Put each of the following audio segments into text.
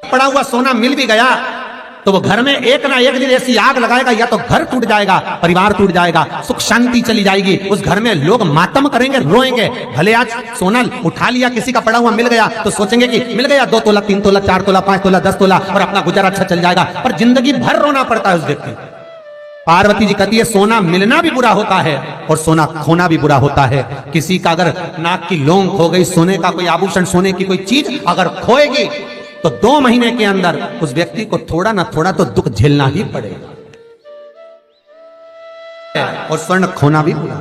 पड़ा हुआ सोना मिल भी गया तो वो घर में एक ना एक दिन ऐसी आग लगाएगा, या तो घर टूट जाएगा, परिवार टूट जाएगा, सुख शांति चली जाएगी, उस घर में लोग मातम करेंगे, रोएंगे। भले आज सोना उठा लिया, किसी का पड़ा हुआ मिल गया तो सोचेंगे कि मिल गया 2 तोला, 3 तोला, 4 तोला, 5 तोला, 10 तोला और अपना गुजारा अच्छा चल जाएगा, पर जिंदगी भर रोना पड़ता है उस व्यक्ति। पार्वती जी कहती है सोना मिलना भी बुरा होता है और सोना खोना भी बुरा होता है। किसी का अगर नाक की लौंग खो गई, सोने का कोई आभूषण, सोने की कोई चीज अगर खोएगी तो 2 महीने के अंदर उस व्यक्ति को थोड़ा ना थोड़ा तो दुख झेलना ही पड़ेगा, और स्वर्ण खोना भी बुरा।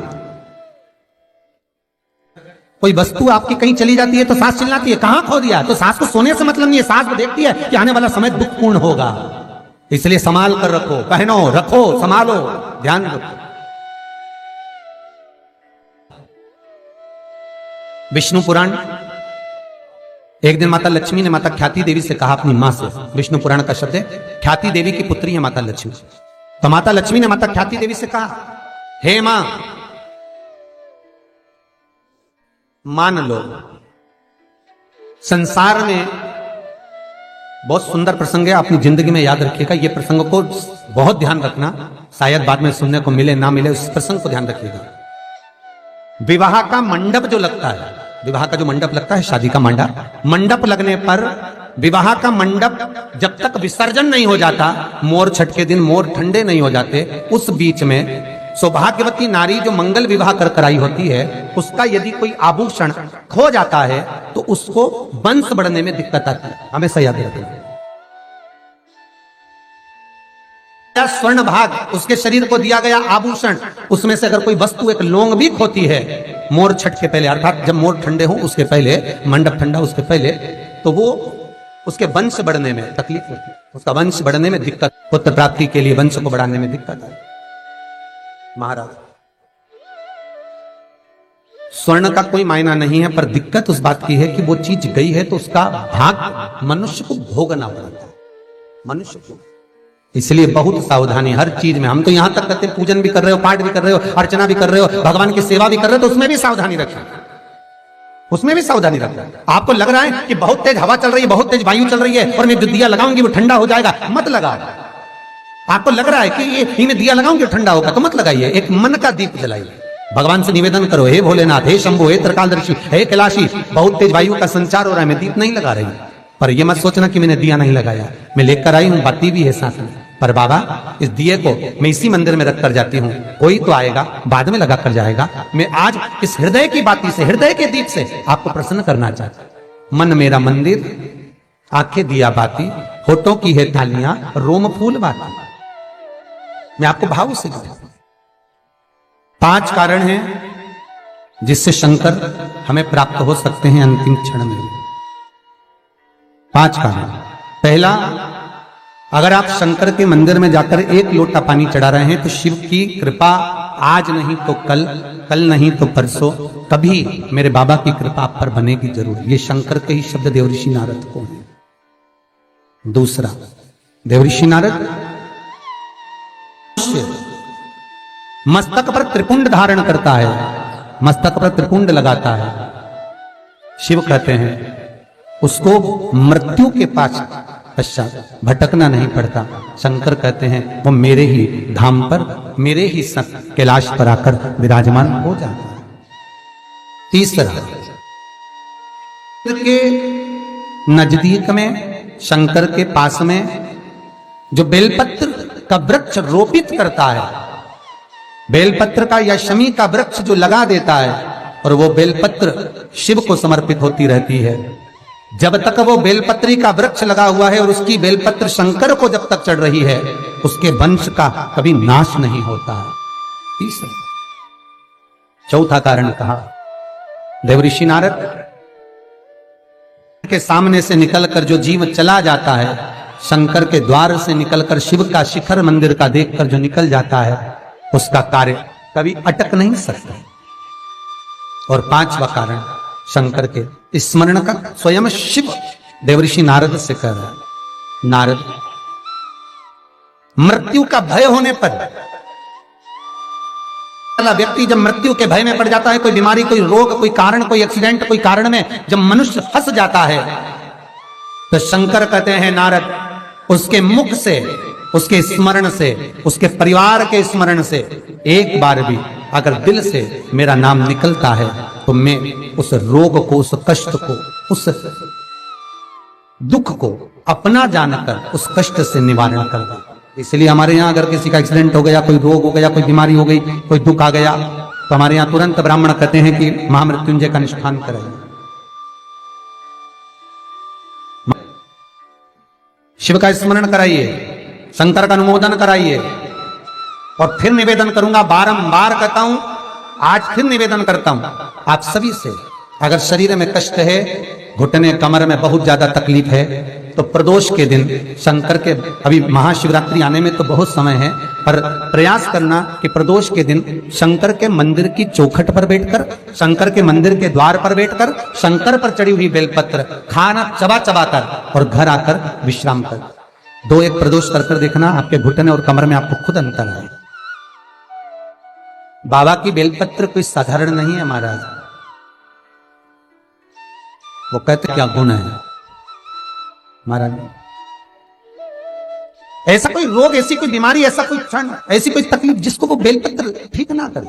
कोई वस्तु आपकी कहीं चली जाती है तो सास चिल्लाती है कहां खो दिया, तो सास को सोने से मतलब नहीं है, सास को देखती है कि आने वाला समय दुखपूर्ण होगा, इसलिए संभाल कर रखो, पहनो, रखो, संभालो, ध्यान रखो। विष्णु पुराण, एक दिन माता लक्ष्मी ने माता ख्याति देवी से कहा अपनी मां से, विष्णु पुराण का शब्द है, ख्याति देवी की पुत्री है माता लक्ष्मी। तो माता लक्ष्मी ने माता ख्याति देवी से कहा, हे मां, मान लो संसार में बहुत सुंदर प्रसंग है, अपनी जिंदगी में याद रखिएगा, ये प्रसंग को बहुत ध्यान रखना, शायद बाद में सुनने को मिले ना मिले, उस प्रसंग को ध्यान रखिएगा। विवाह का मंडप जो लगता है, विवाह का जो मंडप लगता है, शादी का मंडप लगने पर विवाह का मंडप जब तक विसर्जन नहीं हो जाता, मोर छठ के दिन मोर ठंडे नहीं हो जाते, उस बीच में सौभाग्यवती नारी जो मंगल विवाह कर कराई होती है, उसका यदि कोई आभूषण खो जाता है तो उसको वंश बढ़ने में दिक्कत आती है, हमेशा याद रखें। स्वर्ण भाग, उसके शरीर को दिया गया आभूषण, उसमें से अगर कोई वस्तु एक लौंग भी खोती है मोर छठ के पहले, अर्थात जब मोर ठंडे हो उसके पहले, मंडप ठंडा उसके पहले, तो वो उसके वंश बढ़ने में तकलीफ होती है, उसका वंश बढ़ने में दिक्कत, पुत्र प्राप्ति के लिए वंश को बढ़ाने में दिक्कत है। महाराज, स्वर्ण का कोई मायना नहीं है, पर दिक्कत उस बात की है कि वो चीज गई है तो उसका भाग मनुष्य को भोगना पड़ता है, मनुष्य को। इसलिए बहुत सावधानी हर चीज में। हम तो यहां तक कहते हैं पूजन भी कर रहे हो, पाठ भी कर रहे हो, अर्चना भी कर रहे हो, भगवान की सेवा भी कर रहे हो, तो उसमें भी सावधानी रखें, उसमें भी सावधानी रखना। आपको लग रहा है कि बहुत तेज हवा चल रही है, बहुत तेज वायु चल रही है और मैं जो दिया लगाऊंगी वो ठंडा हो जाएगा, मत लगा। आपको लग रहा है कि ये मैं दिया लगाऊंगी ठंडा होगा, तो मत लगाइए, एक मन का दीप जलाइए, भगवान से निवेदन करो, हे भोलेनाथ, हे शंभु, हे त्रिकालदर्शी, हे कैलाशी, बहुत तेज वायु का संचार हो रहा है, मैं दीप नहीं लगा रही, पर यह मत सोचना कि मैंने दिया नहीं लगाया, मैं लेकर आई हूं, बाती भी है साथ में, पर बाबा इस दिए को मैं इसी मंदिर में रख कर जाती हूँ, कोई तो आएगा बाद में लगा कर जाएगा, मैं आज इस हृदय की बाती से, हृदय के दीप से आपको प्रसन्न करना चाहता हूं। मन मेरा मंदिर, आंखें दिया बाती, होठों की है थालियां, रोम फूल बाती, मैं आपको भाव से जोड़ता हूं। 5 कारण हैं जिससे शंकर हमें प्राप्त हो सकते हैं अंतिम क्षण में। 5 कारण। पहला, अगर आप शंकर के मंदिर में जाकर 1 लोटा पानी चढ़ा रहे हैं तो शिव की कृपा आज नहीं तो कल, कल नहीं तो परसों, कभी मेरे बाबा की कृपा आप पर बनेगी जरूर। ये शंकर के ही शब्द देवऋषि नारद को हैं। दूसरा, देवऋषि नारद मस्तक पर त्रिपुंड धारण करता है, मस्तक पर त्रिपुंड लगाता है। शिव कहते हैं उसको मृत्यु के पास पश्चात भटकना नहीं पड़ता। शंकर कहते हैं वो मेरे ही धाम पर, मेरे ही कैलाश पर आकर विराजमान हो जाता है। तीसरा, के नजदीक में, शंकर के पास में जो बेलपत्र का वृक्ष रोपित करता है, बेलपत्र का या शमी का वृक्ष जो लगा देता है, और वो बेलपत्र शिव को समर्पित होती रहती है। जब तक वो बेलपत्री का वृक्ष लगा हुआ है और उसकी बेलपत्र शंकर को जब तक चढ़ रही है, उसके वंश का कभी नाश नहीं होता है। तीसरा, चौथा कारण कहा, देवऋषि नारद के सामने से निकलकर जो जीव चला जाता है, शंकर के द्वार से निकलकर शिव का शिखर मंदिर का देखकर जो निकल जाता है, उसका कार्य कभी अटक नहीं सकता। और 5वां कारण शंकर के स्मरण का स्वयं शिव देवऋषि नारद से कह रहा है। नारद, मृत्यु का भय होने पर व्यक्ति जब मृत्यु के भय में पड़ जाता है, कोई बीमारी, कोई रोग, कोई कारण, कोई एक्सीडेंट, कोई कारण में जब मनुष्य फंस जाता है, तो शंकर कहते हैं नारद, उसके मुख से, उसके स्मरण से, उसके परिवार के स्मरण से एक बार भी अगर दिल से मेरा नाम निकलता है तो मैं उस रोग को, उस कष्ट को, उस दुख को अपना जानकर उस कष्ट से निवारण कर दूं। इसलिए हमारे यहाँ अगर किसी का एक्सीडेंट हो गया, कोई रोग हो गया, कोई बीमारी हो गई, कोई दुख आ गया, तो हमारे यहाँ तुरंत ब्राह्मण कहते हैं कि महामृत्युंजय का अनुष्ठान कराइए, शिव का स्मरण कराइए, शंकर का अनुमोदन कराइए। और फिर निवेदन करूंगा, बारंबार कहता हूं, आज फिर निवेदन करता हूं आप सभी से, अगर शरीर में कष्ट है, घुटने कमर में बहुत ज्यादा तकलीफ है, तो प्रदोष के दिन शंकर के, अभी महाशिवरात्रि आने में तो बहुत समय है, पर प्रयास करना कि प्रदोष के दिन शंकर के मंदिर की चौखट पर बैठकर, शंकर के मंदिर के द्वार पर बैठकर, शंकर पर चढ़ी हुई बेलपत्र खाना चबा चबा कर और घर आकर विश्राम कर 2-1 प्रदोष कर देखना, आपके घुटने और कमर में आपको खुद अंतर है। बाबा की बेलपत्र कोई साधारण नहीं है महाराज, वो कहते क्या गुण है महाराज। ऐसा कोई रोग, ऐसी कोई बीमारी, ऐसा कोई क्षण, ऐसी कोई तकलीफ जिसको वो बेलपत्र ठीक ना करे।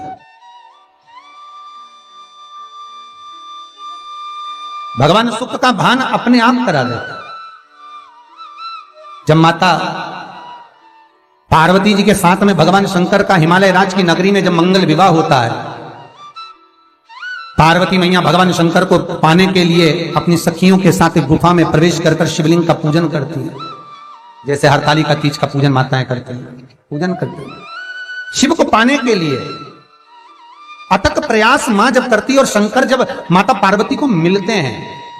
भगवान सुख का भान अपने आप करा देता। जब माता पार्वती जी के साथ में भगवान शंकर का हिमालय राज की नगरी में जब मंगल विवाह होता है, पार्वती मैया भगवान शंकर को पाने के लिए अपनी सखियों के साथ एक गुफा में प्रवेश कर शिवलिंग का पूजन करती है, जैसे हरतालिका तीज का पूजन माताएं करती हैं, पूजन करती हैं। शिव को पाने के लिए अथक प्रयास मां जब करती है, और शंकर जब माता पार्वती को मिलते हैं,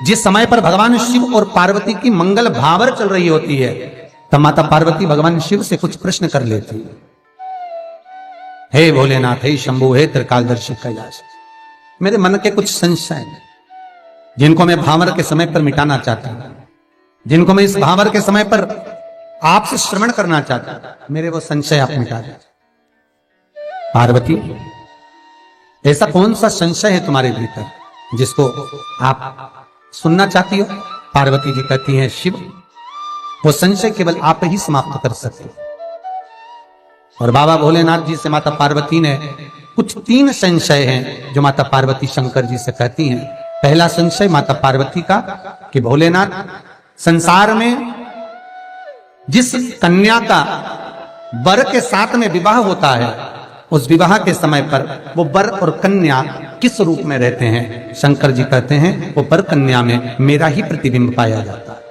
जिस समय पर भगवान शिव और पार्वती की मंगल भावर चल रही होती है, तब माता पार्वती भगवान शिव से कुछ प्रश्न कर लेती है। हे भोलेनाथ, हे शंभु, हे त्रिकालदर्शी कैलाश, मेरे मन के कुछ संशय जिनको मैं भावर के समय पर मिटाना चाहता हूं, जिनको मैं इस भावर के समय पर आपसे श्रवण करना चाहता हूं, मेरे वो संशय आप मिटा दें। पार्वती, ऐसा कौन सा संशय है तुम्हारे भीतर जिसको आप सुनना चाहती हो? पार्वती जी कहती हैं, शिव, वो संशय केवल आप ही समाप्त कर सकते हो। और बाबा भोलेनाथ जी से माता पार्वती ने कुछ 3 संशय हैं जो माता पार्वती शंकर जी से कहती हैं। पहला संशय माता पार्वती का कि भोलेनाथ, संसार में जिस कन्या का वर के साथ में विवाह होता है, उस विवाह के समय पर वो वर और कन्या किस रूप में रहते हैं? शंकर जी कहते हैं, वो वर कन्या में मेरा ही प्रतिबिंब पाया जाता है।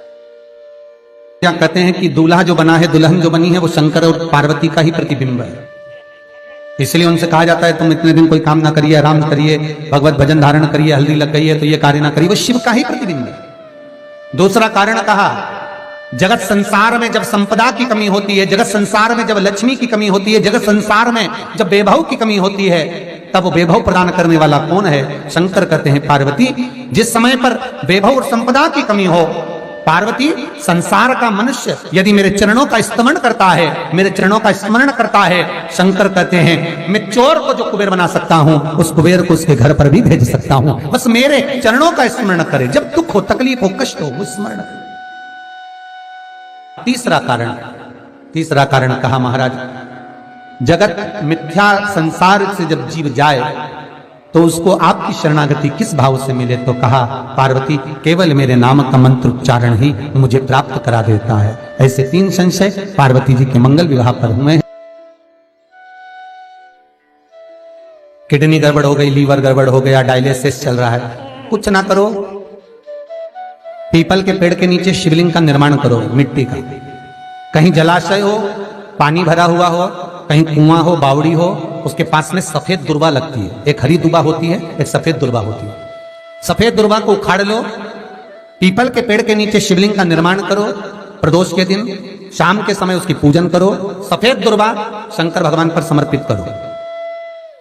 क्या कहते हैं कि दूल्हा जो बना है, दुल्हन जो बनी है, वो शंकर और पार्वती का ही प्रतिबिंब है। इसलिए उनसे कहा जाता है, तुम इतने दिन कोई काम ना करिए, आराम करिए, भगवत भजन धारण करिए, हल्दी लग गई है तो ये कार्य ना करिए, वो शिव का ही प्रतिबिंब है। दूसरा कारण कहा, जगत संसार में जब संपदा की कमी होती है, जगत संसार में जब लक्ष्मी की कमी होती है, जगत संसार में जब वैभव की कमी होती है, तब वो वैभव प्रदान करने वाला कौन है? शंकर कहते हैं, पार्वती। जिस समय पर वैभव और संपदा की कमी हो, पार्वती, संसार का मनुष्य यदि मेरे चरणों का स्मरण करता है, मेरे चरणों का स्मरण करता है, शंकर कहते हैं, मैं चोर को जो कुबेर बना सकता हूं, उस कुबेर को उसके घर पर भी भेज सकता हूं, बस मेरे चरणों का स्मरण करे। जब दुख हो, तकलीफ हो, कष्ट हो, वो स्मरण करे। तीसरा कारण कहा महाराज, जगत मिथ्या संसार से जब जीव जाए तो उसको आपकी शरणागति किस भाव से मिले? तो कहा, पार्वती, केवल मेरे नाम का मंत्र उच्चारण ही मुझे प्राप्त करा देता है। ऐसे 3 संशय पार्वती जी के मंगल विवाह पर हुए हैं। किडनी गड़बड़ हो गई, लीवर गड़बड़ हो गया, डायलिसिस चल रहा है, कुछ ना करो, पीपल के पेड़ के नीचे शिवलिंग का निर्माण करो, मिट्टी का। कहीं जलाशय हो, पानी भरा हुआ हो, कहीं कुआं हो, बावड़ी हो, उसके पास में सफेद दुर्वा लगती है। एक हरी दुर्वा होती है, एक सफेद दुर्वा होती है। सफेद दुर्वा को उखाड़ लो, पीपल के पेड़ के नीचे शिवलिंग का निर्माण करो, प्रदोष के दिन शाम के समय उसकी पूजन करो। सफेद दुर्वा शंकर भगवान पर समर्पित करो।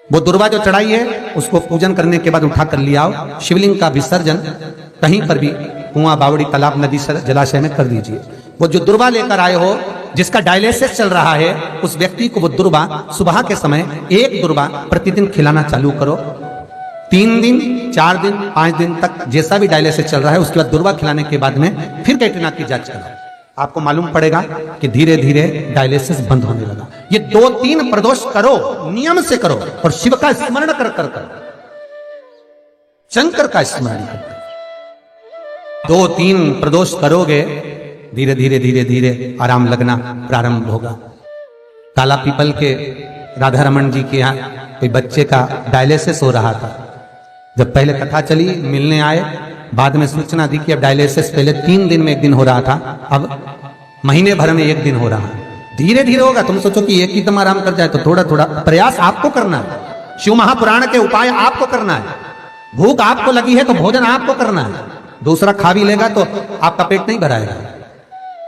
वो दुर्वा जो चढ़ाई है, उसको पूजन करने के बाद उठा कर ले आओ। शिवलिंग का विसर्जन कहीं पर भी कुआं, बावड़ी, तालाब, नदी, जलाशय में कर दीजिए। वो जो दुर्वा लेकर आए हो, जिसका डायलिसिस चल रहा है, उस व्यक्ति को वो दुर्वा सुबह के समय 1 दुर्वा प्रतिदिन खिलाना चालू करो। 3 दिन 4 दिन 5 दिन तक जैसा भी डायलिसिस चल रहा है, उसके बाद दुर्वा खिलाने के बाद में फिर कैटरीना की जांच कराओ, आपको मालूम पड़ेगा कि धीरे धीरे डायलिसिस बंद होने लगा। ये 2-3 प्रदोष करो, नियम से करो, और शिव का स्मरण कर कर कर, शंकर का स्मरण कर, 2-3 प्रदोष करोगे, धीरे धीरे धीरे धीरे आराम लगना प्रारंभ होगा। काला पीपल के राधा रमन जी के यहाँ कोई बच्चे का डायलिसिस हो रहा था। जब पहले कथा चली, मिलने आए, बाद में सूचना दी कि अब डायलिसिस पहले 3 दिन में 1 दिन हो रहा था, अब महीने भर में 1 दिन हो रहा है। धीरे धीरे होगा। तुम सोचो कि एक ही दम आराम कर जाए, तो थोड़ा थोड़ा प्रयास आपको करना है। शिव महापुराण के उपाय आपको करना है। भूख आपको लगी है तो भोजन आपको करना है। दूसरा खा भी लेगा तो आपका पेट नहीं भराएगा,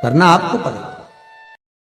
करना आपको पड़ेगा।